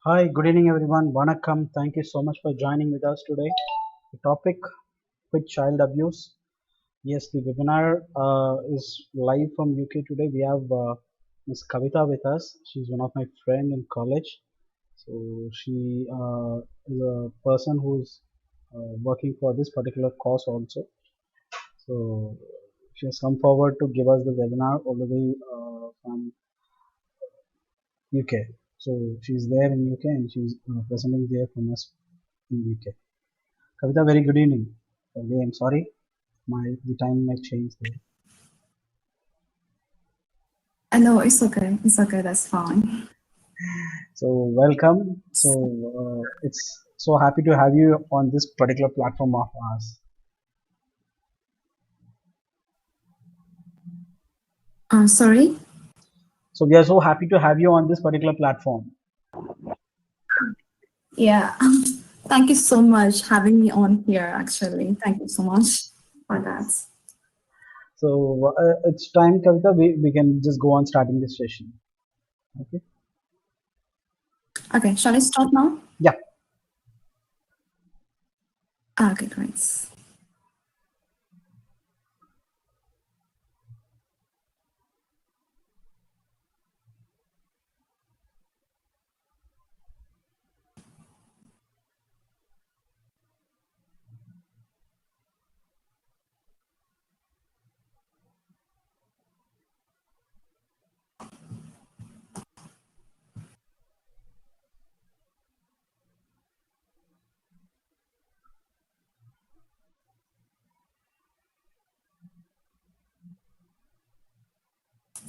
Hi, good evening everyone. Vanakkam. Thank you so much for joining with us today. The topic with child abuse. Yes, the webinar is live from UK today. We have Ms. Kavita with us. She's one of my friend in college. So she is a person who's working for this particular cause also. So she has come forward to give us the webinar all the way from UK. So she's there in UK and she's presenting there from us in UK. Kavita, very good evening. Okay, I'm sorry, the time might change there. No, it's okay. It's okay. That's fine. So welcome. So it's so happy to have you on this particular platform of ours. Sorry. So we are so happy to have you on this particular platform. Yeah. Thank you so much having me on here. Actually, thank you so much for that. So it's time, Kavita. We can just go on starting this session. Okay. Okay. Shall I start now? Yeah. Okay, great.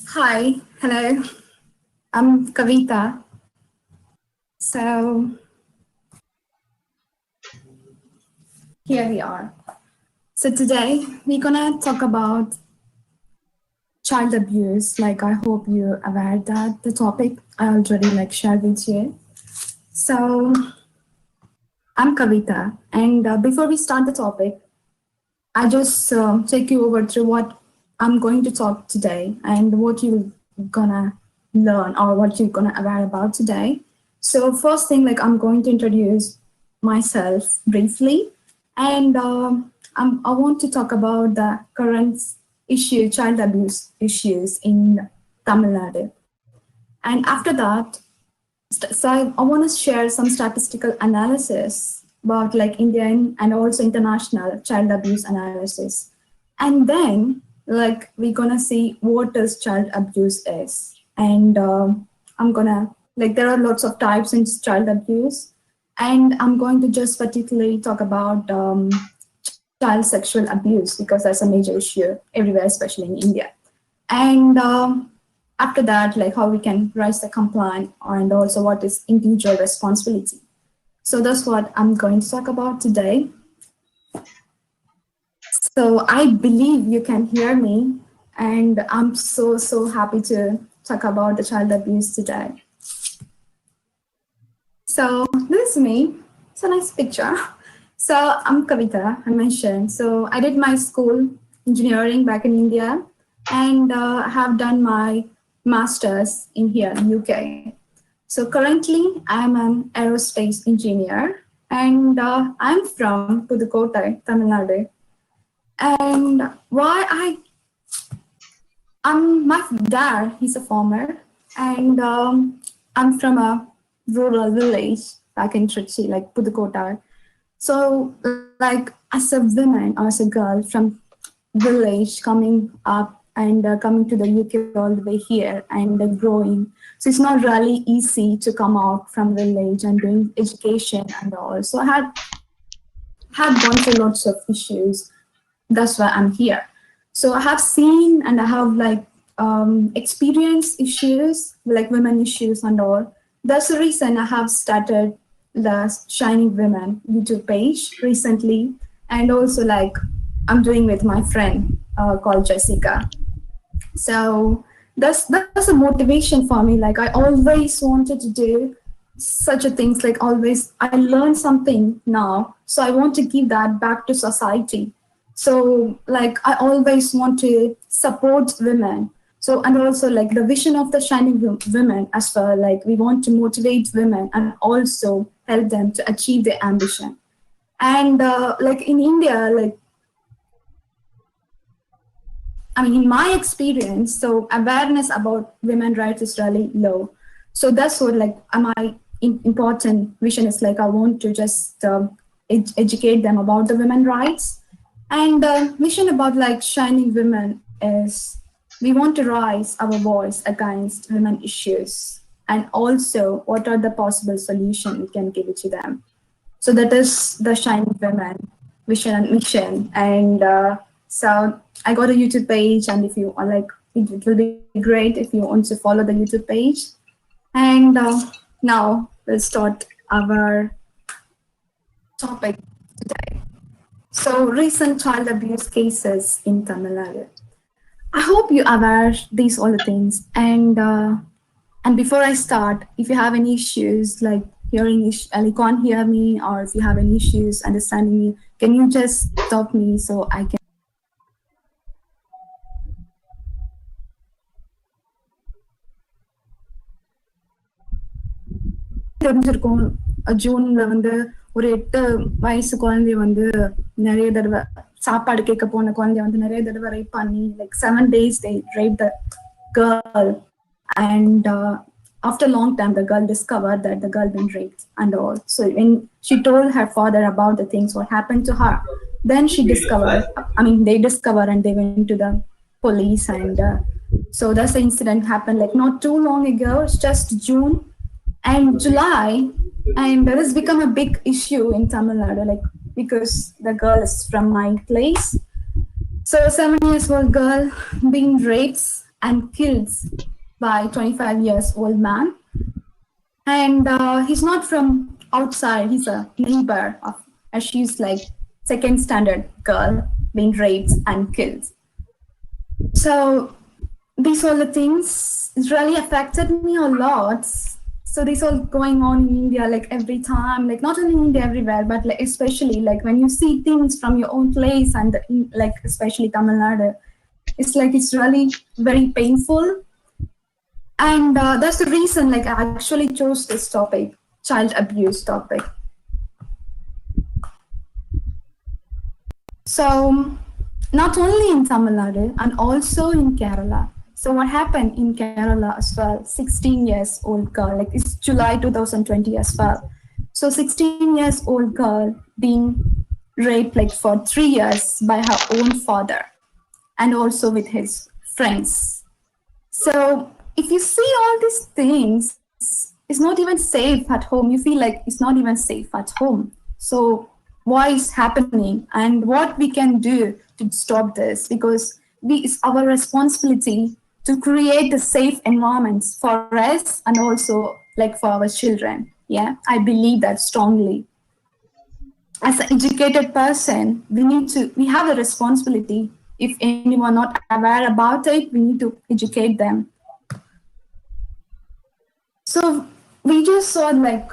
Hi. Hello. I'm Kavita. So here we are. So today we're gonna talk about child abuse. Like I hope you're aware that the topic I already shared with you. So I'm Kavita, and before we start the topic, I just take you over through what I'm going to talk today and what you're gonna learn or what you're gonna aware about today. So first thing, I'm going to introduce myself briefly, and I want to talk about the current issue, child abuse issues in Tamil Nadu. And after that, so I want to share some statistical analysis about Indian and also international child abuse analysis. And then we're gonna see what is child abuse is. And I'm gonna there are lots of types in child abuse. And I'm going to just particularly talk about child sexual abuse because that's a major issue everywhere, especially in India. And after that, how we can raise the complaint and also what is individual responsibility. So that's what I'm going to talk about today. So I believe you can hear me, and I'm so happy to talk about the child abuse today. So this is me. It's a nice picture. So I'm Kavita, I mentioned. So I did my school engineering back in India and have done my master's in here in UK. So currently I'm an aerospace engineer and I'm from Pudukkottai, Tamil Nadu. And my dad, he's a farmer, and I'm from a rural village back in Trichy, Pudukkottai. So, as a woman or as a girl from village coming up and coming to the UK all the way here and growing, so it's not really easy to come out from village and doing education and all. So I had gone through lots of issues. That's why I'm here. So I have seen and I have experienced issues like women issues and all. That's the reason I have started the Shining Women YouTube page recently, and also I'm doing with my friend called Jessica. So that's a motivation for me. I always wanted to do such a things. Always I learn something now, so I want to give that back to society. So I always want to support women. So, and also like the vision of the shining women as well, like we want to motivate women and also help them to achieve their ambition. And like in India, like I mean, in my experience, so awareness about women rights is really low. So that's what like my important vision is like I want to just educate them about the women rights. And mission about like shining women is we want to raise our voice against women issues and also what are the possible solutions we can give it to them. So that is the Shining Women vision and mission. And so I got a YouTube page, and if you are like, it will be great if you want to follow the YouTube page. And now we'll start our topic today. So recent child abuse cases in Tamil Nadu. I hope you aware these all the things. And before I start, if you have any issues like hearing, you can't hear me, or if you have any issues understanding me, can you just stop me so I can? தெரிஞ்சிருக்கும் ஜூன்ல வந்து ஒரு 8 வயசு குழந்தைய வந்து நிறைய தடவை சாப்பாடு கேட்க போன குழந்தைய வந்து நிறைய தடவை ரேப் பண்ணி like 7 days they raped the girl and after a long time the girl discovered that the girl been raped and all. So when she told her father about the things what happened to her, then she discovered, I mean they discovered and they went to the police and so that's the incident happened like not too long ago. It's just June and July, and that has become a big issue in Tamil Nadu, like because the girl is from my place. So 7 years old girl being raped and killed by 25 years old man, and he's not from outside. He's a neighbor of, and she's like second standard girl being raped and killed. So these all the things really affected me a lot. So this all going on in India like every time, like not only in India, everywhere, but like especially like when you see things from your own place and like especially Tamil Nadu, it's like it's really very painful. And that's the reason like I actually chose this topic, child abuse topic. So not only in Tamil Nadu and also in Kerala. So what happened in Kerala as well, 16 years old girl, like it's July 2020 as well. So 16 years old girl being raped like for 3 years by her own father and also with his friends. So if you see all these things, it's not even safe at home. You feel like it's not even safe at home. So why is happening and what we can do to stop this? Because it's our responsibility to create the safe environments for us and also like for our children. Yeah, I believe that strongly. As an educated person, we have a responsibility. If anyone not aware about it, we need to educate them. So we just saw like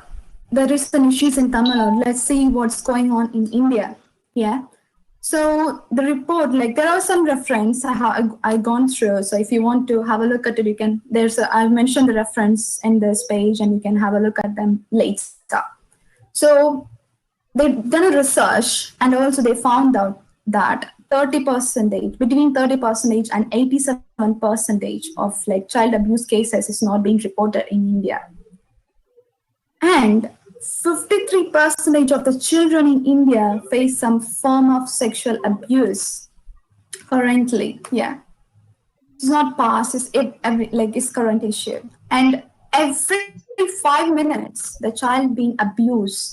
there is some issues in Tamil Nadu. Let's see what's going on in India. Yeah. So the report, like there are some reference I gone through. So if you want to have a look at it, you can. I've mentioned the reference in this page, and you can have a look at them later. So they've done a research, and also they found out that 30%, between 30% and 87% of like child abuse cases is not being reported in India, and 53% of the children in India face some form of sexual abuse currently. Yeah, it's not past; it's current issue. And every 5 minutes, the child being abused.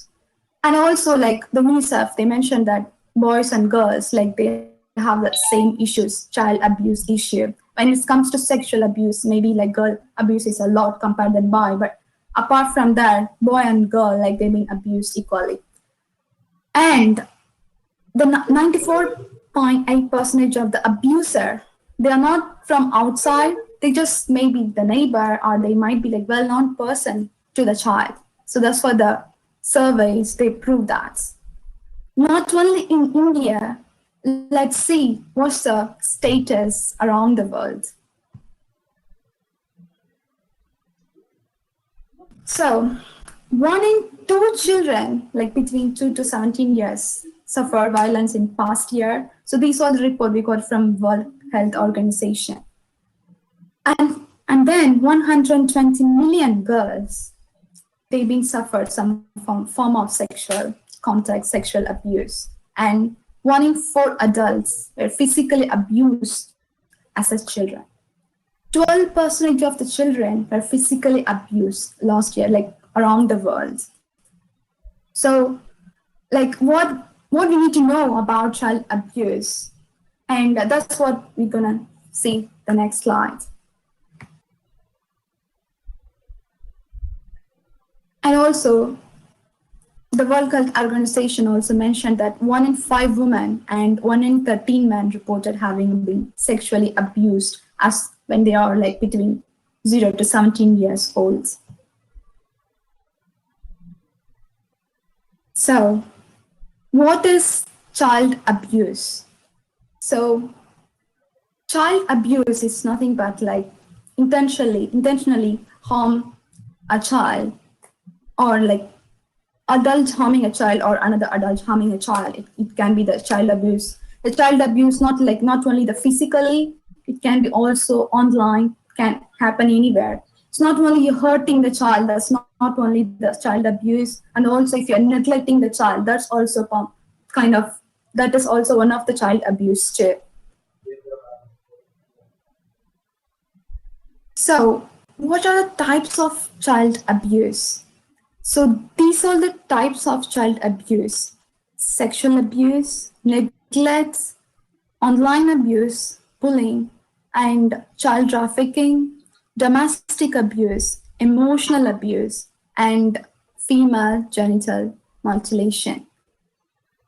And also, like the UNICEF, they mentioned that boys and girls, like they have the same issues, child abuse issue. When it comes to sexual abuse, maybe like girl abuse is a lot compared than boy, but apart from that, boy and girl, like they've been abused equally. And the 94.8% of the abuser, they are not from outside. They just maybe the neighbor or they might be like well-known person to the child. So that's for the surveys, they prove that. Not only in India, let's see what's the status around the world. So, 1 in 2 children, like between 2 to 17 years, suffer violence in past year. So these are the report we got from World Health Organization. And then 120 million girls, they've been suffered some form of sexual contact, sexual abuse. And 1 in 4 adults were physically abused as a children. 12% of the children were physically abused last year, like around the world. So, like what we need to know about child abuse, and that's what we're gonna see the next slide. And also, the World Health Organization also mentioned that 1 in 5 women and 1 in 13 men reported having been sexually abused as when they are like between 0 to 17 years old. So, what is child abuse? So, child abuse is nothing but like intentionally harm a child, or like adult harming a child or another adult harming a child. It can be the child abuse. The child abuse not only the physically, it can be also online, can happen anywhere. It's not only you hurting the child, that's not only the child abuse, and also if you're neglecting the child, that's also kind of, that is also one of the child abuse too. So, what are the types of child abuse? So, these are the types of child abuse: sexual abuse, neglect, online abuse, bullying, and child trafficking, domestic abuse, emotional abuse, and female genital mutilation.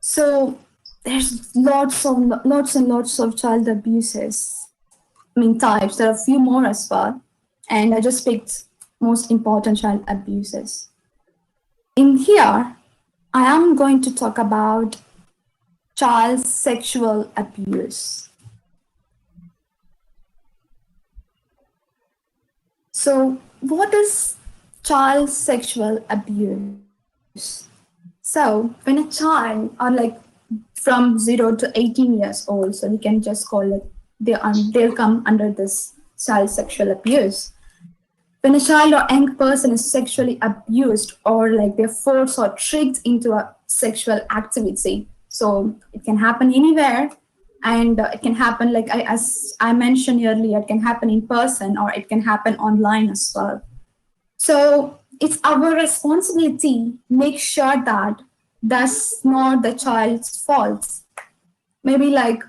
So, there's lots and lots of child abuses. I mean, types. There are a few more as well, and I just picked most important child abuses. In here, I am going to talk about child sexual abuse. So, what is child sexual abuse? So, when a child, or like from 0 to 18 years old, so we can just call it, they'll come under this child sexual abuse. When a child or young person is sexually abused, or like they're forced or tricked into a sexual activity, so it can happen anywhere, and it can happen like as I mentioned earlier, it can happen in person or it can happen online as well. So it's our responsibility make sure that that's not the child's fault. Maybe like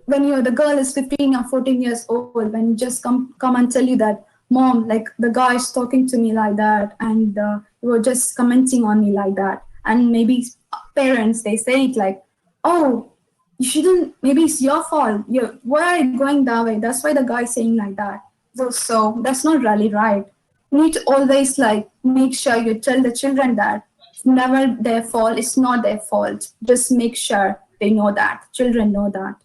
when you're the girl is 15 or 14 years old, when you just come and tell you that, mom, like the guy is talking to me like that, and you were just commenting on me like that, and maybe parents, they say it like, oh, you shouldn't, maybe it's your fault, why are you going that way, that's why the guy is saying like that. So that's not really right. You need to always like make sure you tell the children that it's never their fault, it's not their fault, just make sure they know that, children know that.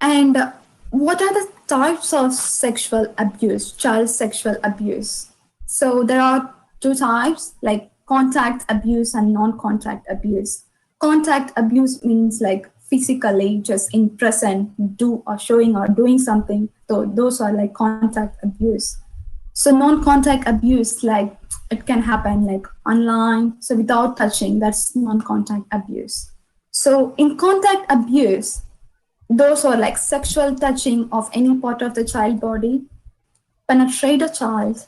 And what are the types of sexual abuse, child sexual abuse? So there are two types, like contact abuse and non-contact abuse. Contact abuse means like physically just in present, do or showing or doing something. So those are like contact abuse. So non-contact abuse, like it can happen like online, so without touching, that's non-contact abuse. So in contact abuse, those are like sexual touching of any part of the child body, penetrate a child,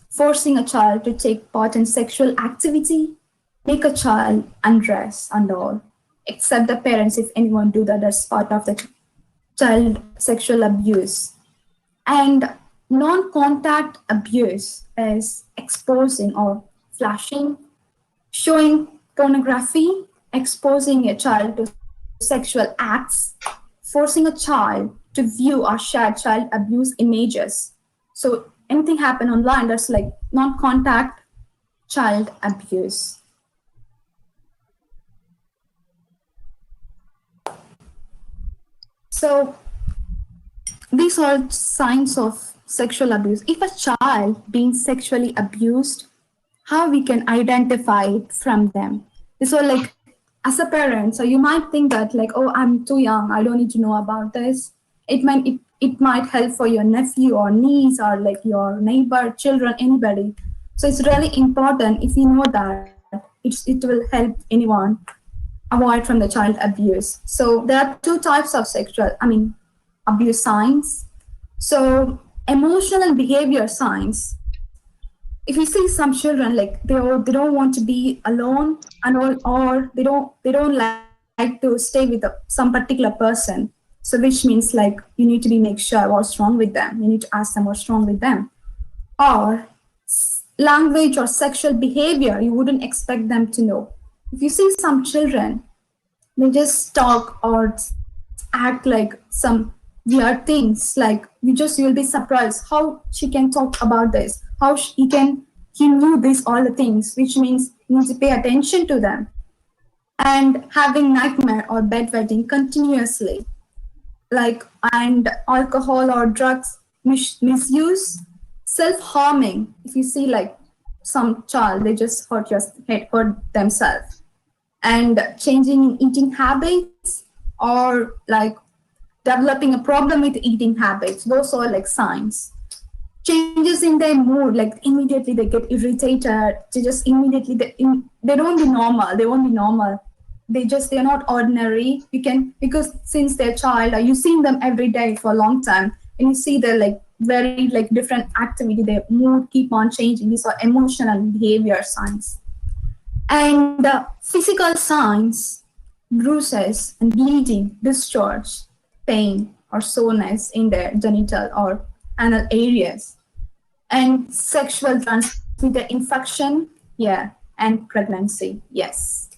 forcing a child to take part in sexual activity, make a child undress and all, except the parents, if anyone do that, that's part of the child sexual abuse. And non-contact abuse is exposing or flashing, showing pornography, exposing a child to sexual acts, forcing a child to view or share child abuse images. So anything happen online, that's like non-contact child abuse. So these are signs of sexual abuse. If a child being sexually abused, how we can identify it from them. So like as a parent, so you might think that like, oh, I'm too young, I don't need to know about this. It might help for your nephew or niece or like your neighbor, children, anybody. So it's really important if you know that it will help anyone avoid from the child abuse. So there are two types of abuse signs. So emotional and behavior signs. If you see some children like they don't want to be alone and or they don't like to stay with some particular person. So which means like you need to be make sure what's wrong with them. You need to ask them what's wrong with them. Or language or sexual behavior you wouldn't expect them to know. If you see some children, they just talk or act like some weird things, like you'll be surprised how she can talk about this, how he knew this all the things, which means you need to pay attention to them. And having nightmare or bedwetting continuously, like, and alcohol or drugs misuse, self-harming. If you see like some child, they just hurt themselves, and changing eating habits or like developing a problem with eating habits. Those are like signs. Changes in their mood, like immediately they get irritated. They just immediately they don't be normal. They won't be normal. They're not ordinary. You can, because since they're child, you seen them every day for a long time, and you see their like very like different activity. Their mood keep on changing. These are emotional and behavior signs. And physical signs, bruises and bleeding, discharge, pain or soreness in their genital or anal areas, and sexual transmitted infection, yeah, and pregnancy, yes.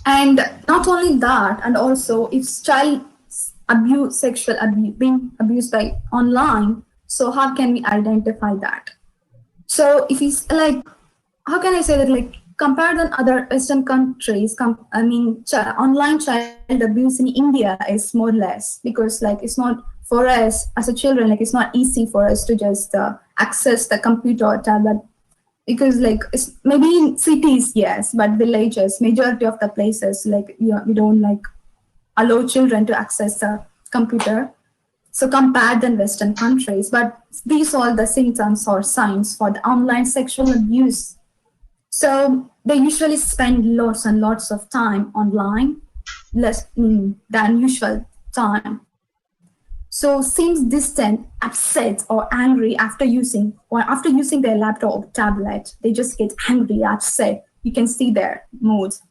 And not only that, and also if child abuse, sexual abuse, being abused by online, so how can we identify that? So if it's like, how can I say that, like, compared than other Western countries, online child abuse in India is more or less, because like it's not for us as a children, like it's not easy for us to just access the computer or tablet, because like it's maybe in cities, yes, but villages, majority of the places, like we don't like allow children to access the computer. So compared than Western countries, but these are the symptoms or signs for the online sexual abuse. So they usually spend lots and lots of time online, less than usual time. So seems distant, upset, or angry after using their laptop or tablet. They just get angry, upset. You can see their moods.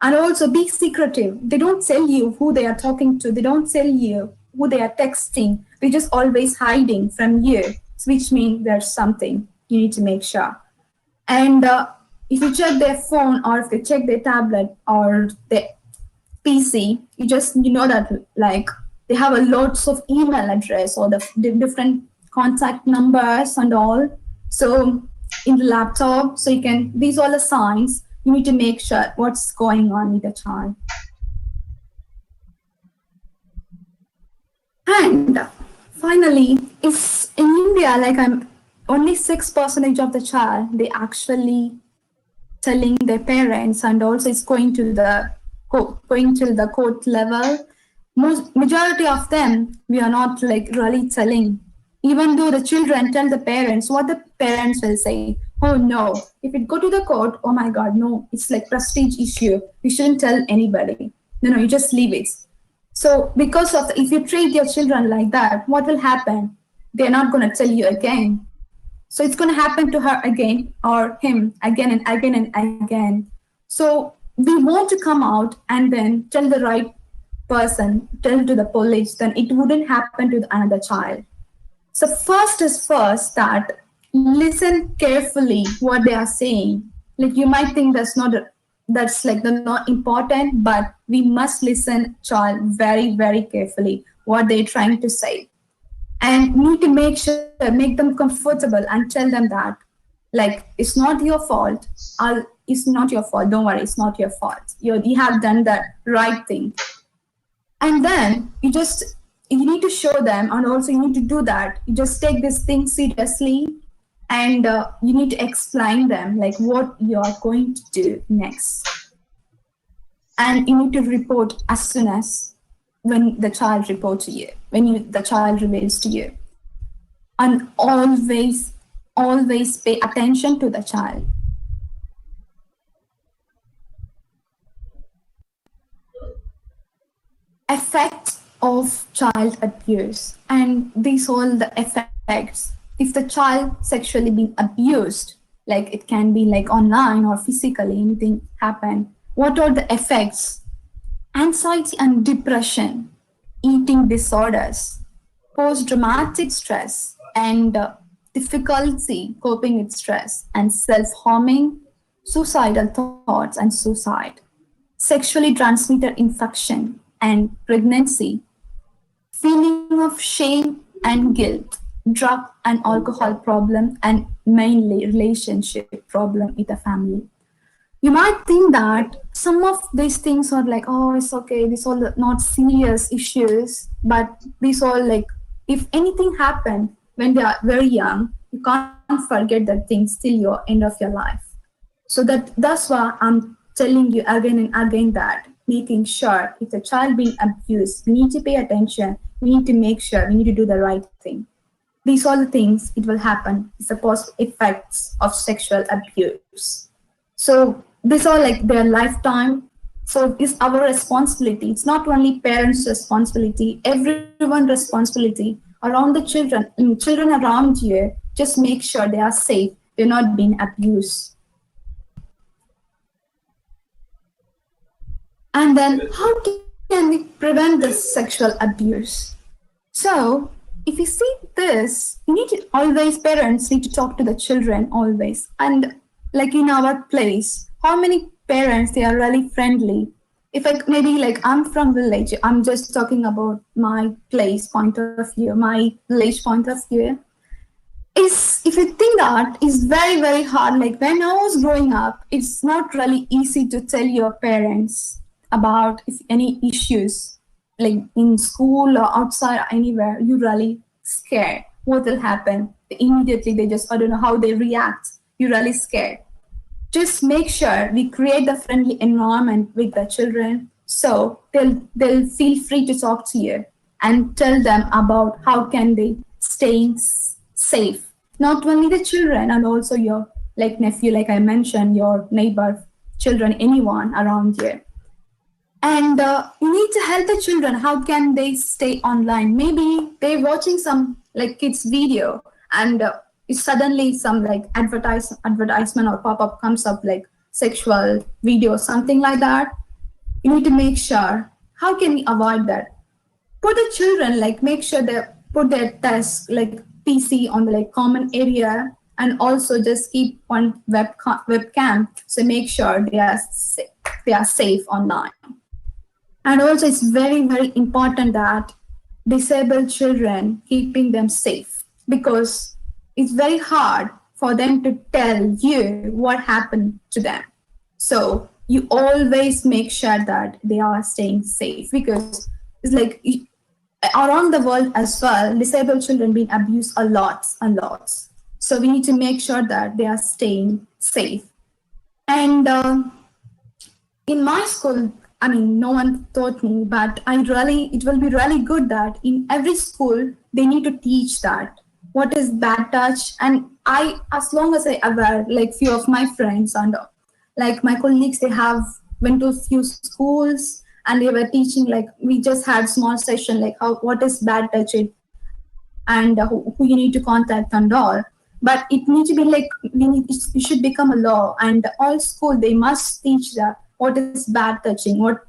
And also be secretive. They don't tell you who they are talking to. They don't tell you who they are texting. They're just always hiding from you, which means there's something you need to make sure. And if you check their phone or if you check their tablet or their PC, you know that like they have a lots of email address or the different contact numbers and all. So in the laptop, so you can, these are the signs you need to make sure what's going on with the child. And finally, if in India, like only 6% of the child, they actually telling their parents, and also it's going to the court level. Majority of them, we are not like really telling. Even though the children tell the parents, what the parents will say, oh no, if it go to the court, oh my God, no, it's like prestige issue. You shouldn't tell anybody. No, you just leave it. So because of if you treat your children like that, what will happen? They're not going to tell you again. So it's going to happen to her again or him again and again and again. So we want to come out and then tell the right person, tell to the police, then it wouldn't happen to another child. So first is first that listen carefully what they are saying. Like you might think that's like the not important, but we must listen child very, very carefully what they're trying to say. And need to make them comfortable and tell them that Like, it's not your fault. It's not your fault. Don't worry, it's not your fault. You have done the right thing. And then you need to show them, and also you need to do that. You just take this thing seriously, and you need to explain them like what you are going to do next. And you need to report as soon as when the child reports to you, the child reveals to you. And always pay attention to the child. Effects of child abuse, and these all the effects. If the child sexually being abused, like it can be like online or physically, anything happen, what are the effects? Anxiety and depression, eating disorders, post-traumatic stress, and difficulty coping with stress, and self-harming, suicidal thoughts and suicide, sexually transmitted infection and pregnancy, feeling of shame and guilt, drug and alcohol problem, and mainly relationship problem with the family. You might think that some of these things are like, oh, it's okay, these are not serious issues, but these are like, if anything happened when they are very young, you can't forget that things till your end of your life. So that's why I'm telling you again and again that making sure if a child being abused, we need to pay attention, we need to make sure, we need to do the right thing. These are the things it will happen. It's the positive effects of sexual abuse. So these are like their lifetime. So it's our responsibility. It's not only parents' responsibility, everyone's responsibility around the children, children around you. Just make sure they are safe. They're not being abused. And then how can we prevent this sexual abuse? So if you see this, you need to always, parents need to talk to the children always. And like in our place, how many parents they are really friendly. If I maybe like I'm from village, I'm just talking about my place point of view, my village point of view. Is if you think that is very hard. Like when I was growing up, it's not really easy to tell your parents about if any issues like in school or outside or anywhere. You really scared what will happen. Immediately they just, I don't know how they react. You're really scared. Just make sure we create the friendly environment with the children so they'll feel free to talk to you and tell them about how can they stay safe. Not only the children and also your like nephew, like I mentioned, your neighbor, children, anyone around you. And you need to help the children. How can they stay online? Maybe they're watching some like kids video and suddenly some like advertisement or pop-up comes up like sexual video, something like that. You need to make sure how can we avoid that. Put the children like make sure they put their desk like PC on the like common area, and also just keep one webcam so make sure they are safe online. And also it's very important that disabled children keeping them safe, because it's very hard for them to tell you what happened to them. So you always make sure that they are staying safe, because it's like around the world as well, disabled children being abused a lot. So we need to make sure that they are staying safe. And in my school, I mean, no one taught me, but it will be really good that in every school, they need to teach that what is bad touch. And as long as I aware, like few of my friends and like my colleagues, they have went to few schools and they were teaching, like we just had small session, like what is bad touch and who you need to contact and all. But it needs to be like, it should become a law, and all school, they must teach that what is bad touching, what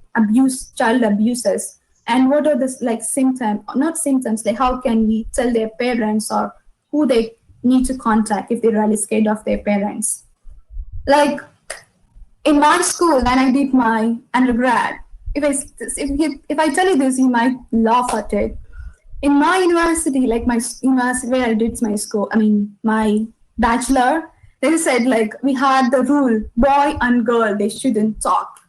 child abuses, and what are the like symptoms, not symptoms, like how can we tell their parents or who they need to contact if they're really scared of their parents. Like in my school, when I did my undergrad, if I tell you this, you might laugh at it. In my university, like my university where I did my school, I mean my bachelor, they said like we had the rule, boy and girl, they shouldn't talk.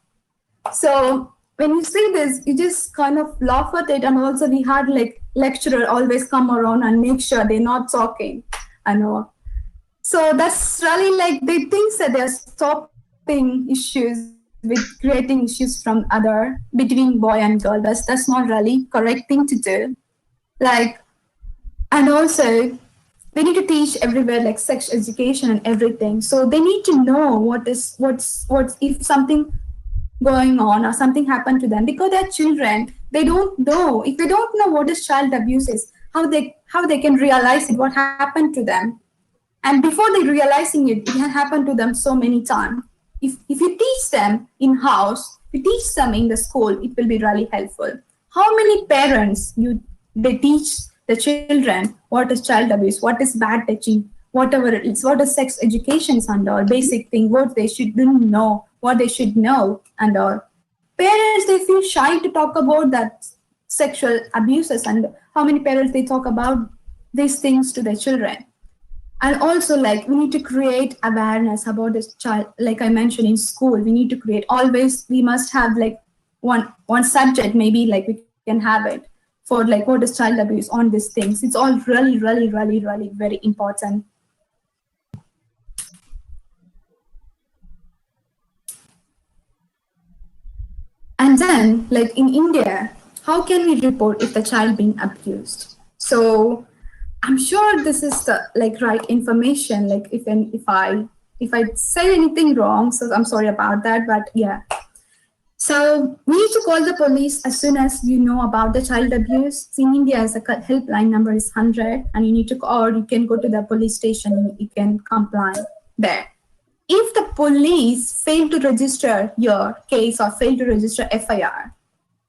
So when you see this, you just kind of laugh at it. And also we had like lecturer always come around and make sure they're not talking and all. So that's really like they think that they're stopping issues with creating issues from other between boy and girl. That's not really correct thing to do. Like, and also they need to teach everywhere like sex education and everything. So they need to know what's if something going on or something happened to them, because they're children. They don't know. If they don't know what is child abuse is, how they can realize it, what happened to them. And before they realizing it, it has happened to them so many times. If you teach them in house, if you teach them in the school, it will be really helpful. How many parents they teach the children what is child abuse, what is bad touching, whatever it is, what is sex education and all, basic thing, what they shouldn't know, what they should know and all. Parents, they feel shy to talk about that sexual abuses, and how many parents they talk about these things to their children. And also like we need to create awareness about this child, like I mentioned in school, we need to create, always we must have like one subject, maybe like we can have it for like what is child abuse on these things. It's all really very important. And then like in India, how can we report if the child being abused? So I'm sure this is the like right information. Like if I say anything wrong, so I'm sorry about that. But yeah, so we need to call the police as soon as you know about the child abuse. In India, the helpline number is 100, and you need to call, or you can go to the police station and you can comply there. If the police fail to register your case or fail to register FIR,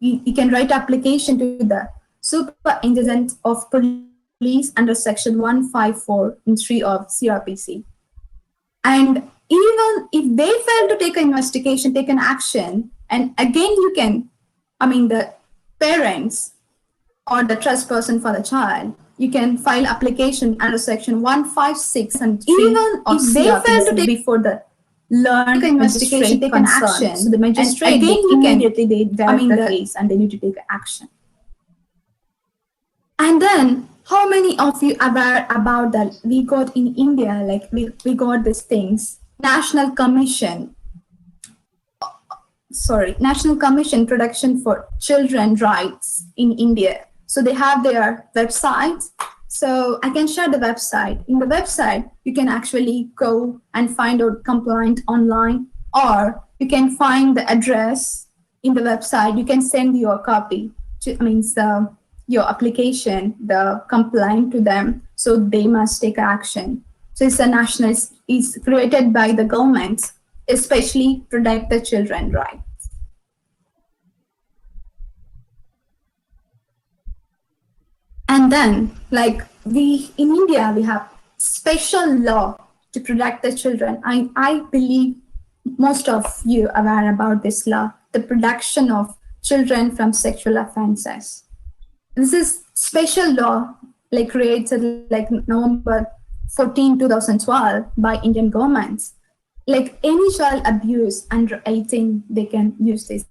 you can write application to the Superintendent of Police under Section 154 in 3 of CRPC. And even if they fail to take an investigation, take an action, and again the parents or the trust person for the child, you can file application under Section 156 and 3 even of if they CRPC fail to take before the learn investigation, take an action. So the magistrate again you immediately they direct the case and they need to take action. And then how many of you aware about that we got in India, like we got these things, National Commission Protection for Children Rights in India. So they have their website. So I can share the website. In the website, you can actually go and find out complaint online, or you can find the address in the website. You can send your copy, your application, the complaint to them. So they must take action. So it's a national, it's created by the government, especially protect the children rights. And then, like in India, we have special law to protect the children. I believe most of you are aware about this law, the protection of children from sexual offenses. This is special law, like created like November 14, 2012 by Indian government. Like any child abuse under 18, they can use this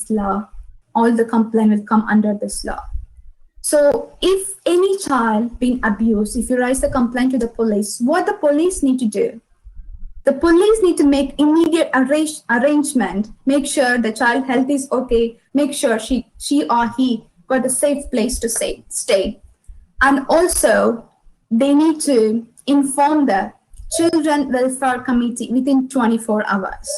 law. All the complaint will come under this law. So if any child being abused, if you raise a complaint to the police, what the police need to do? The police need to make immediate arrangement, make sure the child health is okay, make sure she or he got a safe place to stay. And also, they need to inform the Children Welfare Committee within 24 hours.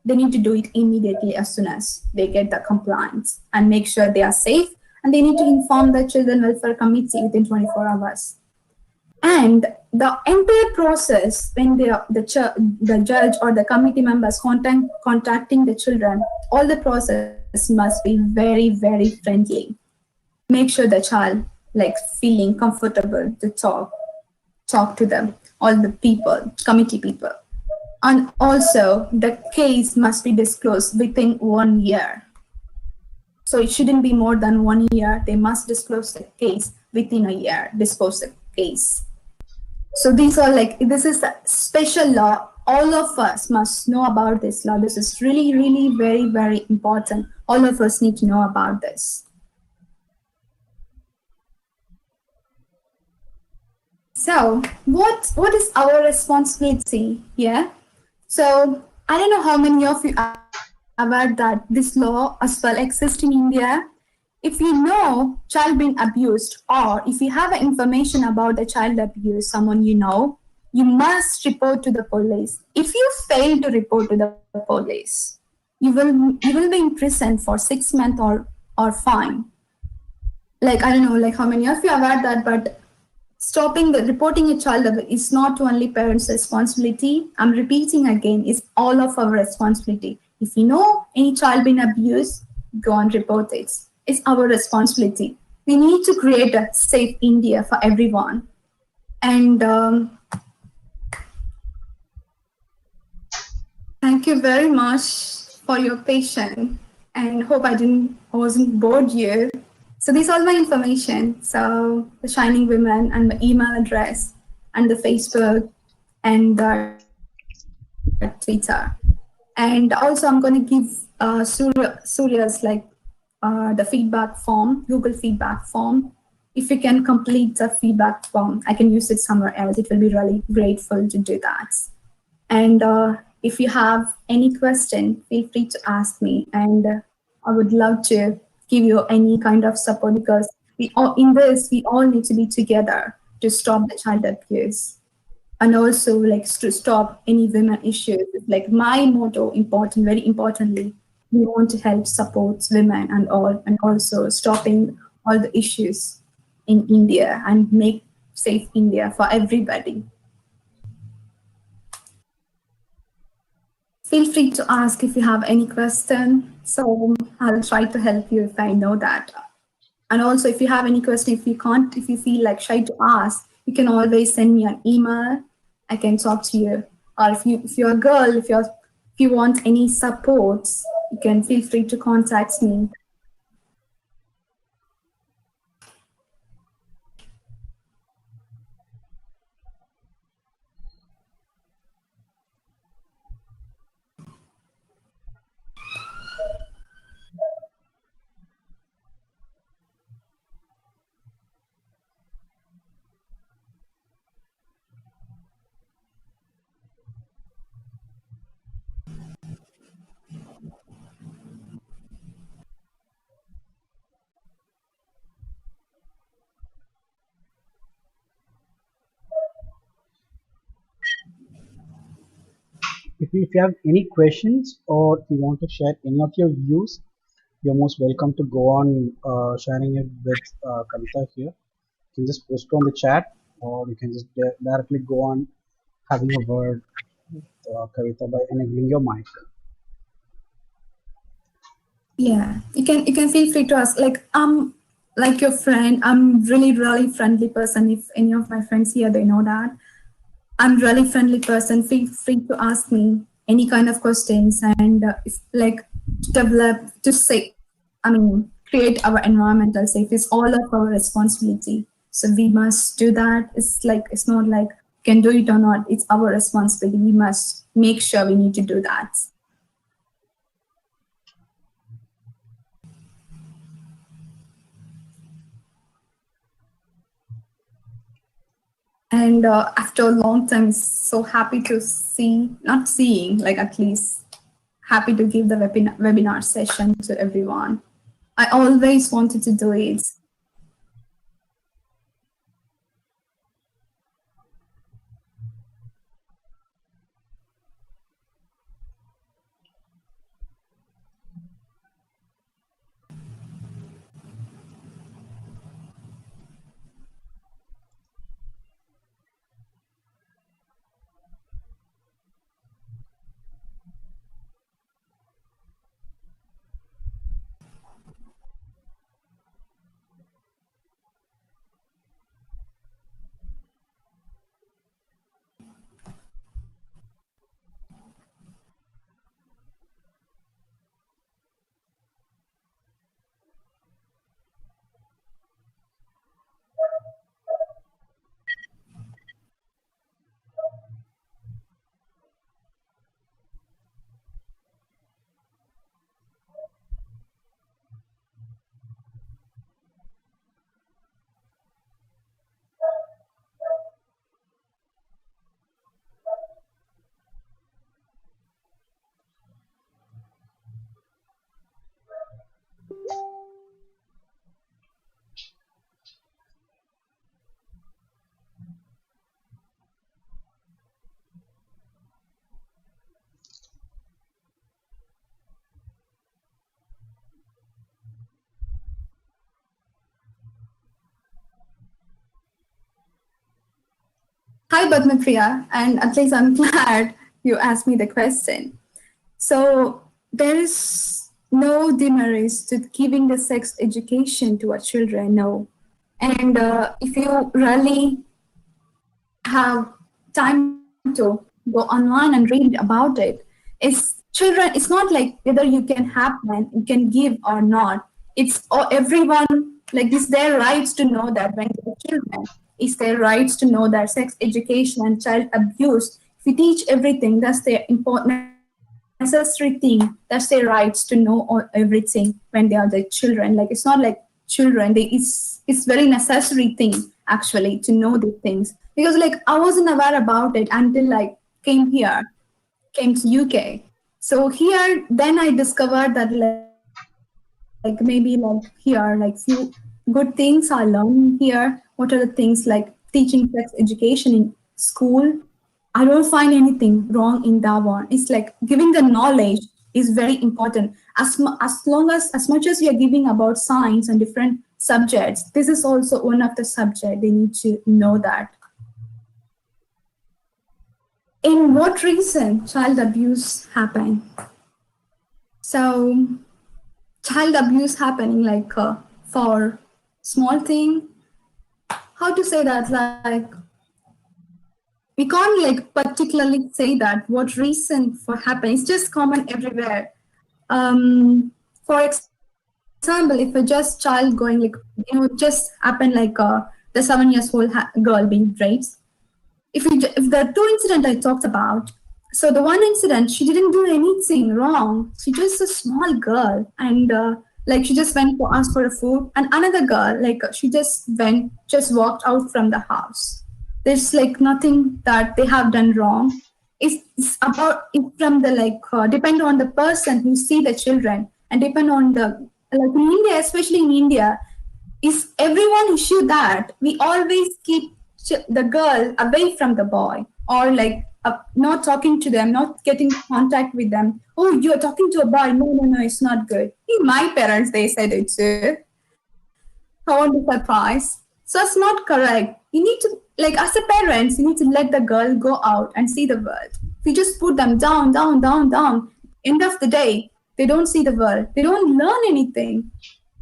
They need to do it immediately as soon as they get the complaints and make sure they are safe. And they need to inform the Children Welfare Committee within 24 hours. And the entire process, when the judge or the committee members contacting the children, all the process must be very, very friendly. Make sure the child like feeling comfortable to talk to them, all the people, committee people. And also the case must be disclosed within 1 year. So it shouldn't be more than 1 year. They must disclose the case within a year, dispose the case. So these are like, this is a special law. All of us must know about this law. This is really, really very, very important. All of us need to know about this. So what is our responsibility? Yeah. So I don't know how many of you are aware that this law as well exists in India. If you know child being abused, or if you have information about the child abuse, someone you know, you must report to the police. If you fail to report to the police, you will be in prison for 6 months or fine. Like I don't know, like how many of you are aware that, but stopping the reporting a child is not only parents' responsibility. I'm repeating again, it's all of our responsibility. If you know any child being abused, go and report it. It's our responsibility. We need to create a safe India for everyone. And thank you very much for your patience. And hope I wasn't bored you. So these all my information. So the Shining Women and my email address and the Facebook and the Twitter. And also I'm going to give Surya's like the feedback form, Google feedback form. If you can complete the feedback form, I can use it somewhere else. It will be really grateful to do that. And if you have any question, feel free to ask me. And I would love to give you any kind of support because we all in this we all need to be together to stop the child abuse and also like to stop any women issues. Like my motto, important, very importantly, we want to help support women and all, and also stopping all the issues in India and make safe India for everybody. Feel free to ask if you have any question. So I'll try to help you if I know that. And also, if you have any question, if you can't, if you feel like shy to ask, you can always send me an email. I can talk to you. Or if you're a girl, if you want any supports, you can feel free to contact me. If you have any questions or if you want to share any of your views, you're most welcome to go on sharing it with Kavita here. You can just post it on the chat, or you can just directly go on having a word with Kavita by enabling your mic. Yeah, you can feel free to ask. Like your friend. I'm really friendly person. If any of my friends here, they know that. I'm really friendly person. Feel free to ask me any kind of questions and if like to develop to say, I mean, create our environmental safe is all of our responsibility. So we must do that. It's like it's not like can do it or not. It's our responsibility. We must make sure we need to do that. And after a long time, so happy to see, not seeing, like at least happy to give the webinar session to everyone. I always wanted to do it. Hi, Padmapriya, and at least I'm glad you asked me the question. So, there is no demerits to giving the sex education to our children, no. And if you really have time to go online and read about it, it's children, it's not like whether you can have them, you can give or not. It's everyone, like it's their rights to know that when they're children. It's their rights to know that sex education and child abuse. If we teach everything, that's their important necessary thing. That's their rights to know everything when they are the children. Like it's not like children. It's very necessary thing actually to know these things because like I wasn't aware about it until like came here, came to UK. So here, then I discovered that like maybe like here, like few good things are learning here. What are the things like teaching sex education in school? I don't find anything wrong in that one. It's like giving the knowledge is very important. As much as you're giving about science and different subjects, this is also one of the subject they need to know that. In what reason child abuse happen? So child abuse happening like for small thing, how to say that, like we can't like particularly say that what reason for happen. It's just common everywhere. For example, if a just child going like just happen like the 7 years old girl being raped. If the two incident I talked about, so the one incident she didn't do anything wrong. She just a small girl, and like she just went to ask for a food, and another girl like just walked out from the house. There's like nothing that they have done wrong. It's about it from the like depend on the person who see the children and depend on the like in India, especially in India, is everyone issue that we always keep the girl away from the boy or like not talking to them, not getting contact with them. Oh, you're talking to a boy. No, no, no, it's not good. My parents, they said it too. I won't be surprised. So it's not correct. You need to, like, as a parents, you need to let the girl go out and see the world. If you just put them down, down, down, down, end of the day, they don't see the world. They don't learn anything.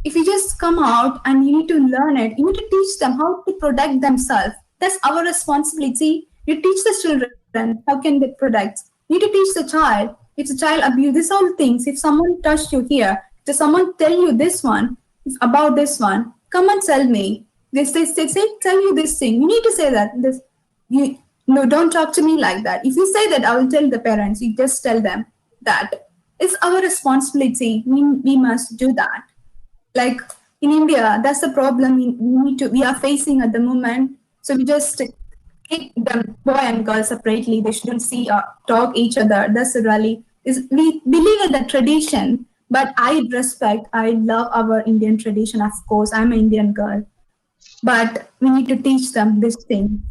If you just come out and you need to learn it, you need to teach them how to protect themselves. That's our responsibility. You teach the children how can they protect. You need to teach the child. It's a child abuse. These all things. If someone touched you here, if someone tell you this one about this one, come and tell me. They say tell you this thing. You need to say that this. You no, don't talk to me like that. If you say that, I will tell the parents. You just tell them that it's our responsibility. We must do that. Like in India, that's the problem we are facing at the moment. So we just keep them boy and girl separately. They shouldn't see or talk each other. That's really is we believe in the tradition, but I respect, I love our Indian tradition. Of course, I'm an Indian girl, but we need to teach them this thing.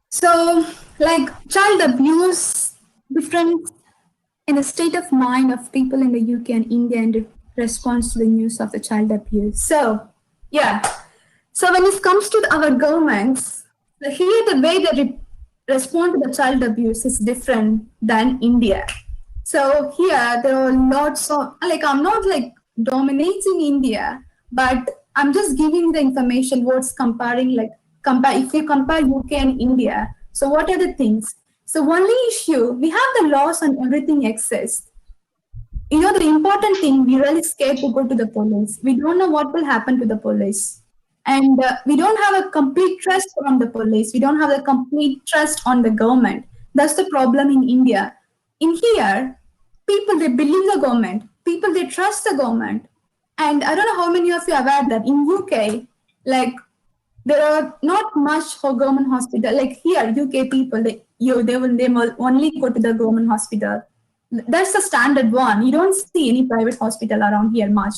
So, like child abuse, different in the state of mind of people in the UK and India in response to the news of the child abuse. So, yeah. So when it comes to our governments, here the way they respond to the child abuse is different than India. So here there are lots of like I'm not like dominating India, but I'm just giving the information what's comparing like compare if you compare UK and India. So what are the things? So only issue we have the laws and everything exists. You know the important thing we really scared to go to the police. We don't know what will happen to the police, and we don't have a complete trust on the police. We don't have a complete trust on the government. That's the problem in India. In here, people they believe the government. People they trust the government. And I don't know how many of you are aware that in UK, like there are not much for government hospital. Like here, UK people they will only go to the government hospital. That's the standard one. You don't see any private hospital around here much.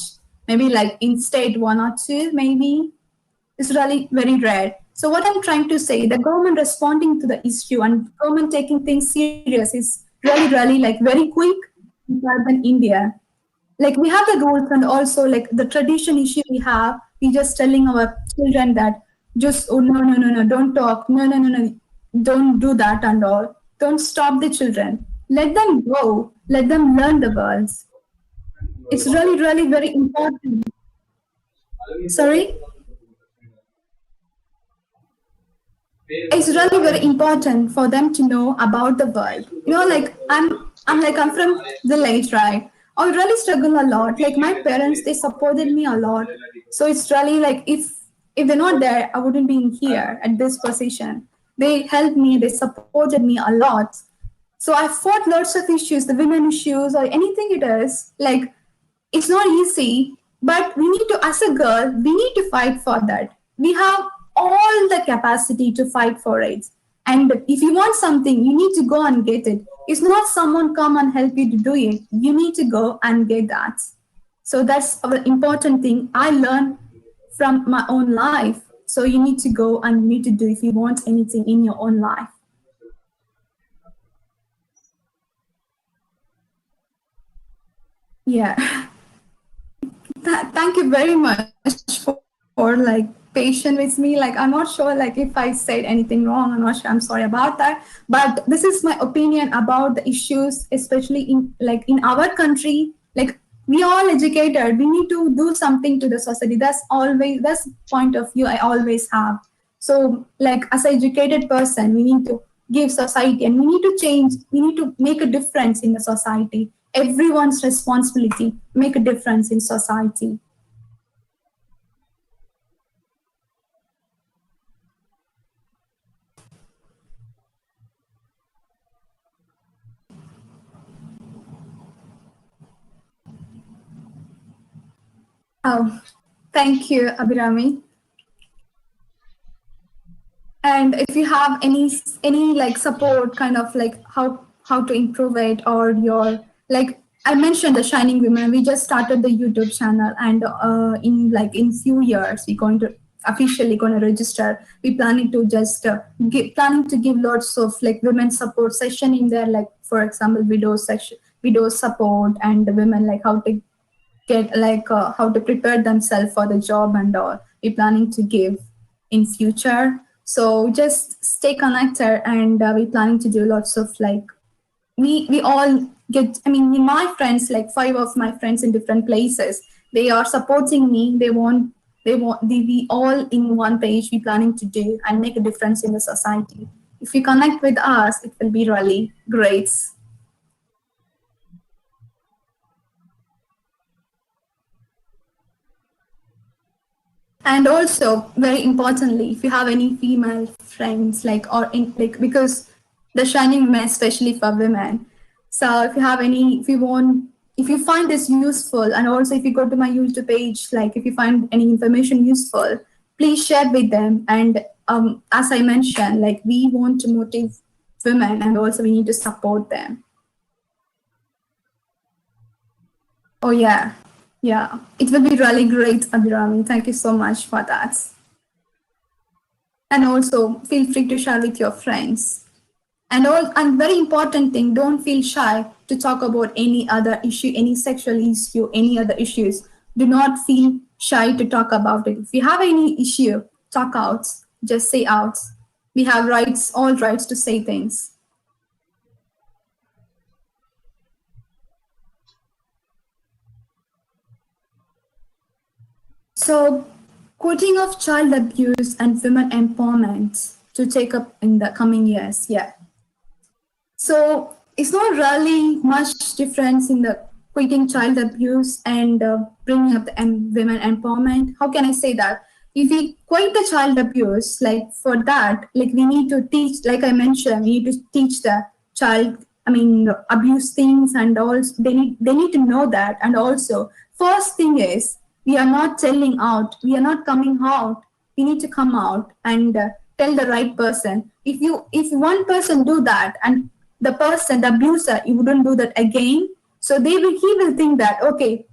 Maybe like in state one or two, maybe it's really very rare. So what I'm trying to say, the government responding to the issue and government taking things serious is really, really like very quick rather than India. like we have the rules, and also like the tradition issue we have, we just telling our children that just, oh no, no, no, no, don't talk, no, no, no, no, don't do that and all. Don't stop the children, let them go, let them learn the words. It's really, really very important. Sorry. It's really very important for them to know about the world. Like I'm from village, right? I really struggle a lot. Like my parents, they supported me a lot. So it's really like if they're not there, I wouldn't be here at this position. They helped me, they supported me a lot. So I fought lots of issues, the women issues or anything it is. Like it's not easy, but we need to, as a girl, we need to fight for that. We have all the capacity to fight for it. And if you want something, you need to go and get it. It's not someone come and help you to do it. You need to go and get that. So that's an important thing I learned from my own life. So you need to go and you need to do if you want anything in your own life. Yeah. Thank you very much for like patient with me. Like I'm not sure like if I said anything wrong. I'm not sure. I'm sorry about that. But this is my opinion about the issues, especially in our country. Like we are all educated. We need to do something to the society. That's point of view I always have. So like as an educated person, we need to give society and we need to change. We need to make a difference in the society. Everyone's responsibility make a difference in society. Oh, thank you, Abhirami. And if you have any like support, kind of like how to improve it, or your like I mentioned the Shining Women. We just started the YouTube channel, and in few years we're going to officially going to register. We planning to just planning to give lots of like women support session in there, like for example video support, and the women like how to get like how to prepare themselves for the job and all we planning to give in future. So just stay connected, and we planning to do lots of like we all get. I mean, my friends, like five of my friends in different places, they are supporting me. We all in one page. We planning to do and make a difference in the society. If you connect with us, it will be really great. And also very importantly, if you have any female friends like or in like because the Shining Women especially for women, so if you have any, if you want, if you find this useful, and also if you go to my YouTube page, like if you find any information useful, please share with them. And as I mentioned, like we want to motivate women, and also we need to support them. Oh yeah, yeah, it will be really great, Abhirami. Thank you so much for that. And also feel free to share with your friends. And very important thing, don't feel shy to talk about any other issue, any sexual issue, any other issues. Do not feel shy to talk about it. If you have any issue, talk out, just say out. We have rights, all rights to say things. So quoting of child abuse and women empowerment to take up in the coming years. Yeah. So it's not really much difference in the quitting child abuse and bringing up the women empowerment. How can I say that? If we quit the child abuse, like for that, like we need to teach, like I mentioned, we need to teach the child, I mean, abuse things, and also they need to know that. And also, first thing is we are not telling out, we are not coming out. We need to come out and tell the right person. If one person do that, and the person, the abuser, he wouldn't do that again. So he will think that okay,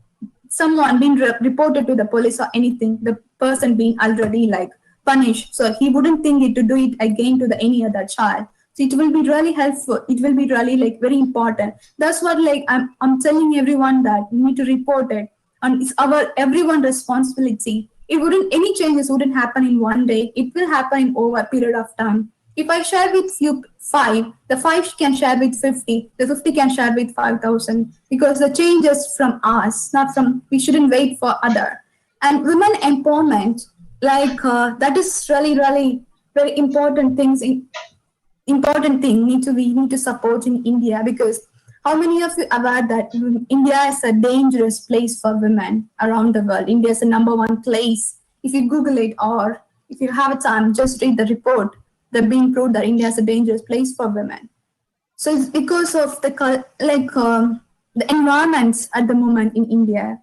someone been reported to the police or anything, the person being already like punished. So he wouldn't think it to do it again to the any other child. So it will be really helpful. It will be really like very important. That's what like I'm telling everyone that we need to report it, and it's our everyone responsibility. It wouldn't any changes wouldn't happen in one day. It will happen in over a period of time. If I share with you five, the five can share with 50, the 50 can share with 5,000, because the change is from us, not from, we shouldn't wait for other. And women empowerment, that is really, really very important things in important thing need to we need to support in India, because how many of you aware that India is a dangerous place for women around the world? India is the number one place. If you Google it, or if you have a time, just read the report that being proved that India is a dangerous place for women. So it's because of the environments at the moment in India.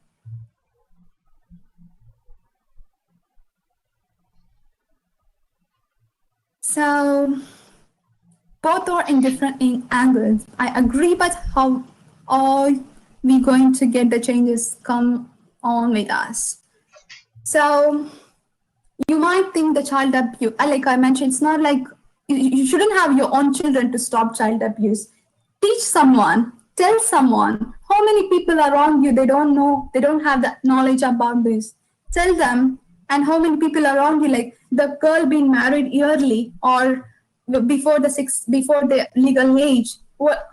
So both are in different angles. I agree, but how are we going to get the changes come on with us? So you might think the child abuse, like I mentioned, it's not like you shouldn't have your own children to stop child abuse. Teach someone, tell someone. How many people around you, they don't know, they don't have the knowledge about this. Tell them. And how many people around you, like the girl being married early or before the legal age,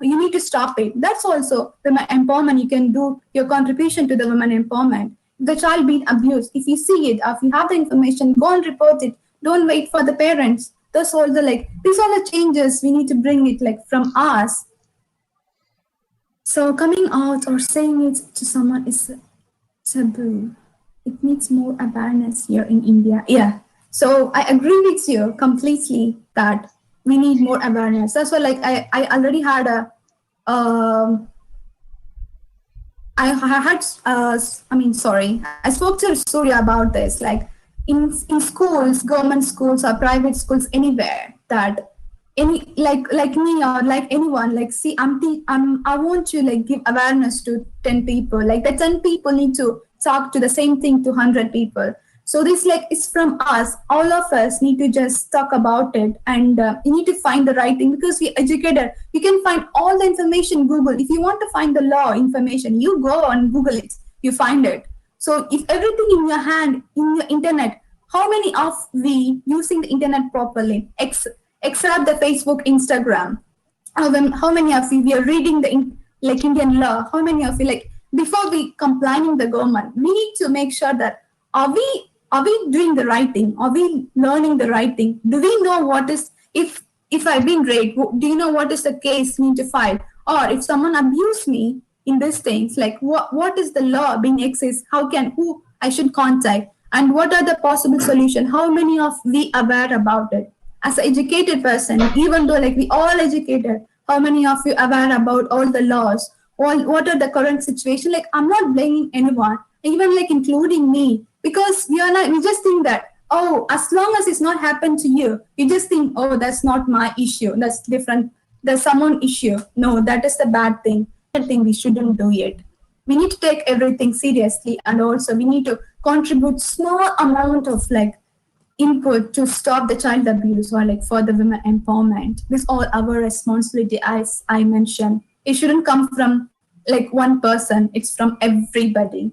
you need to stop it. That's also women empowerment. You can do your contribution to the women empowerment. The child being abused, if you see it, or if you have the information, go and report it. Don't wait for the parents. Those all the these are the changes we need to bring it from us. So coming out or saying it to someone is taboo. It needs more awareness here in India. Yeah. So I agree with you completely that we need more awareness. That's why I already had a I spoke to Surya about this, like in schools, government schools or private schools, anywhere, that any like me or like anyone, see, I want to give awareness to 10 people. Like the 10 people need to talk to the same thing to 100 people. So this it's from us. All of us need to just talk about it, and you need to find the right thing, because we educated. You can find all the information Google. If you want to find the law information, you go and Google it. You find it. So if everything in your hand, in your internet, how many of we using the internet properly? Except the Facebook, Instagram. How many of you we are reading the Indian law? How many of you before we complaining the government, we need to make sure that are we doing the right thing? Are we learning the right thing? Do we know what is if I've been raped? Do you know what is the case need to file? Or if someone abused me in these things, what is the law being exist? Who I should contact? And what are the possible solutions? How many of we aware about it? As an educated person, even though we all educated, how many of you aware about all the laws? What are the current situation? I'm not blaming anyone, even including me, because we just think that, oh, as long as it's not happened to you, you just think, oh, that's not my issue, that's different, there's someone issue. No, that is the bad thing. I think we shouldn't do it. We need to take everything seriously, and also we need to contribute small amount of input to stop the child abuse, or for the women empowerment. This all our responsibility, as I mentioned. It shouldn't come from one person, it's from everybody.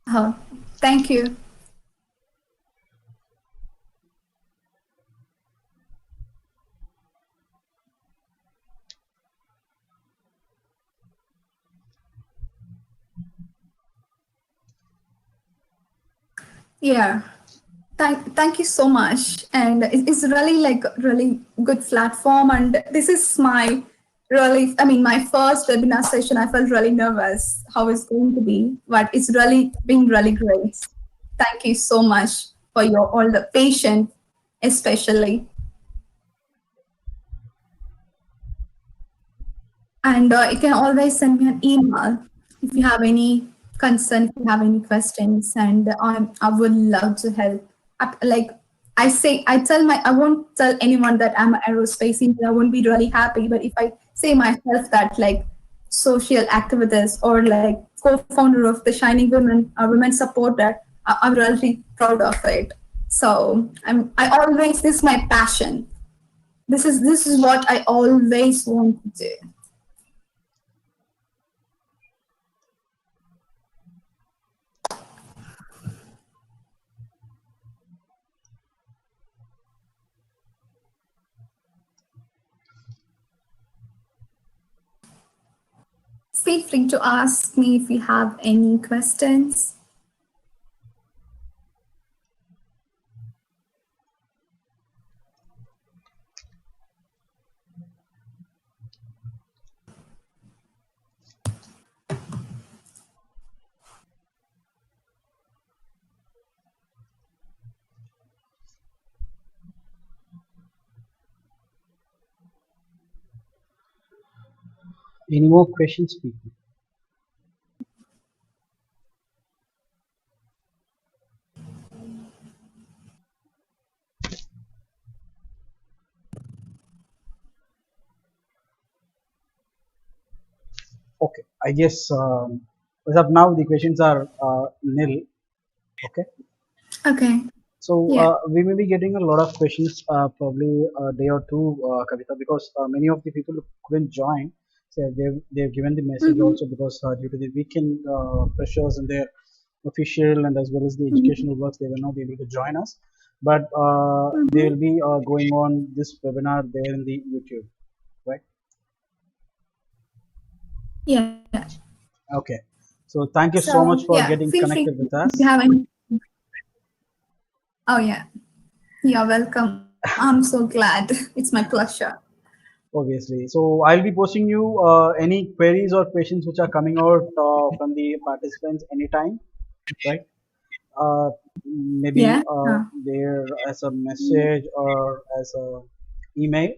Oh, thank you. Yeah. Thank you so much. And it's really really good platform. And this is my my first webinar session. I felt really nervous how it's going to be, but it's really been really great. Thank you so much for your all the patience, especially. And you can always send me an email if you have any concern, if you have any questions, and I would love to help. I won't tell anyone that I'm an aerospace engineer. I won't be really happy. But if I say myself that social activist or like co-founder of the Shining Women, women supporter. I'm really proud of it. So I always, this is my passion. This is what I always want to do. Feel free to ask me if you have any questions. Any more questions, people? Okay, I guess as of now the questions are nil. Okay, Okay. so Yeah. we may be getting a lot of questions probably a day or two, Kavita, because many of the people who couldn't join, so they've given the message Mm-hmm. also because due to the weekend pressures and their official and as well as the Mm-hmm. educational works, they were not able to join us. But they Mm-hmm. will be going on this webinar there in the YouTube, right? Yeah. Okay. So thank you so So much for yeah, getting feel free connected with if you us. have any. Oh yeah, you're welcome. I'm so glad. It's my pleasure. Obviously. So I'll be posting you any queries or questions which are coming out from the participants anytime, right? Uh, Maybe Yeah. there as a message or as a email.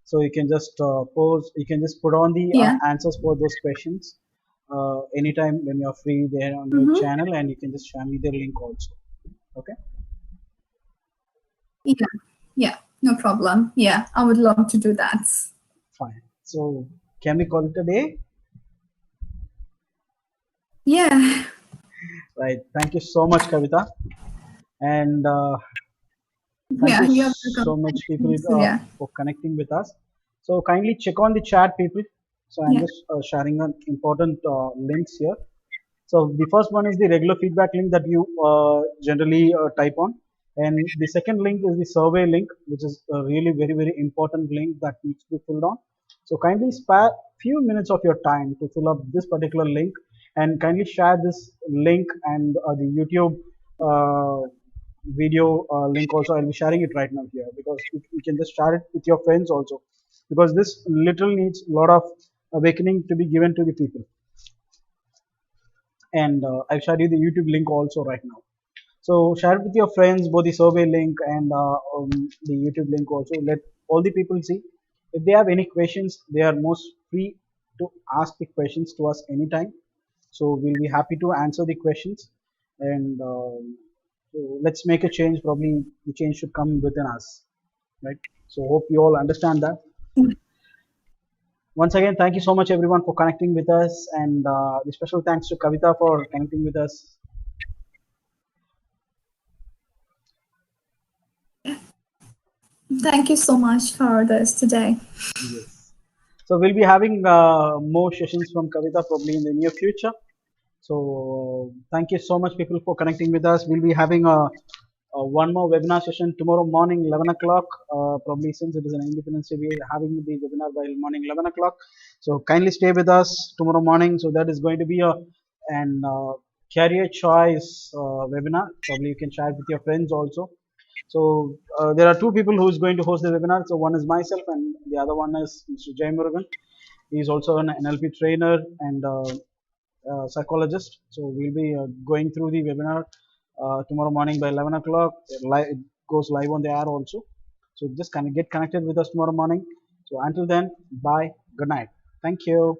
So you can just post, you can just put on the Yeah. answers for those questions anytime when you're free there on your Mm-hmm. channel, and you can just share me the link also. Okay, Yeah. Yeah. No problem. Yeah, I would love to do that. fine. So can we call it a day? Yeah. Right. Thank you so much, Kavita. And thank Yeah. you You're so welcome. much, Thank people, you. So yeah. for connecting with us. So kindly check on the chat, people. So I'm Yeah. just sharing an important links here. So the first one is the regular feedback link that you generally type on, and the second link is the survey link, which is a really very important link that needs to be filled on. So kindly spare few minutes of your time to fill up this particular link, and kindly share this link and the YouTube video link also. I'll be sharing it right now here because you can just share it with your friends also, because this literally needs a lot of awakening to be given to the people. And I'll share you the YouTube link also right now. So share it with your friends, both the survey link and the YouTube link also. Let all the people see. If they have any questions, they are most free to ask the questions to us anytime. So we'll be happy to answer the questions. And so let's make a change. Probably the change should come within us, right? So hope you all understand that. Once again, thank you so much everyone for connecting with us, and the special thanks to Kavita for connecting with us. Thank you so much for this today. Yes. So we'll be having more sessions from Kavita probably in the near future. So thank you so much, people, for connecting with us. We'll be having one more webinar session tomorrow morning, 11 o'clock. Probably since it is an Independence Day, we are having the webinar by morning 11 o'clock. So kindly stay with us tomorrow morning. So that is going to be a an career choice webinar. Probably you can share it with your friends also. So there are two people who is going to host the webinar. So one is myself, and the other one is Mr. Jay Murugan. He is also an NLP trainer and psychologist. So we'll be going through the webinar tomorrow morning by 11 o'clock. It goes live on the air also. So just kind of get connected with us tomorrow morning. So until then, bye. Good night. Thank you.